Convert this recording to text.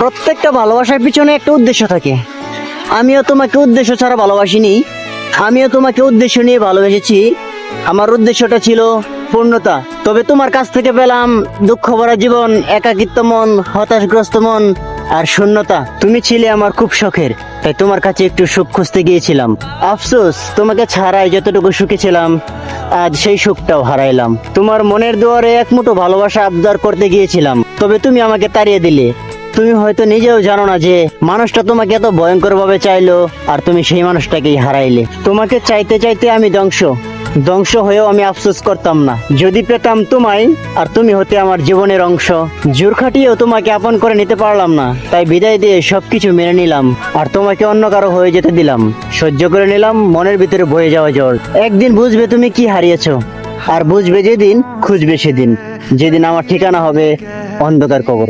প্রত্যেকটা ভালোবাসার পিছনে একটা উদ্দেশ্য থাকে। আমিও তোমাকে উদ্দেশ্য ছাড়া ভালোবাসিনি, আমিও তোমাকে উদ্দেশ্য নিয়ে ভালোবেসেছি। আমার উদ্দেশ্যটা ছিল পূর্ণতা, তবে তোমার কাছ থেকে পেলাম দুঃখ ভরা জীবন, একাকিত্ব মন, হতাশগ্রস্ত মন আর শূন্যতা। তুমি ছিলে আমার খুব শখের, তাই তোমার কাছে একটু সুখ খুঁজতে গিয়েছিলাম। আফসোস, তোমাকে ছাড়াই যতটুকু সুখী ছিলাম আজ সেই সুখটাও হারাইলাম। তোমার মনের দুয়ারে এক মুঠো ভালোবাসা আবদার করতে গিয়েছিলাম, তবে তুমি আমাকে তাড়িয়ে দিলে। তুমি হয়তো নিজেও জানো না যে মানুষটা তোমাকে এত ভয়ঙ্কর ভাবে চাইলো, আর তুমি সেই মানুষটাকেই হারাইলে। তোমাকে চাইতে চাইতে আমি ধ্বংস হয়েও আমি আফসোস করতাম না, যদি পেতাম তোমায় আর তুমি হতে আমার জীবনের অংশ। জোর খাটিয়েও তোমাকে আপন করে নিতে পারলাম না, তাই বিদায় দিয়ে সবকিছু মেনে নিলাম আর তোমাকে অন্য কারো হয়ে যেতে দিলাম। সহ্য করে নিলাম মনের ভিতরে বয়ে যাওয়া জ্বর। একদিন বুঝবে তুমি কি হারিয়েছো, আর বুঝবে যেদিন খুঁজবে সেদিন, যেদিন আমার ঠিকানা হবে অন্ধকার কবর।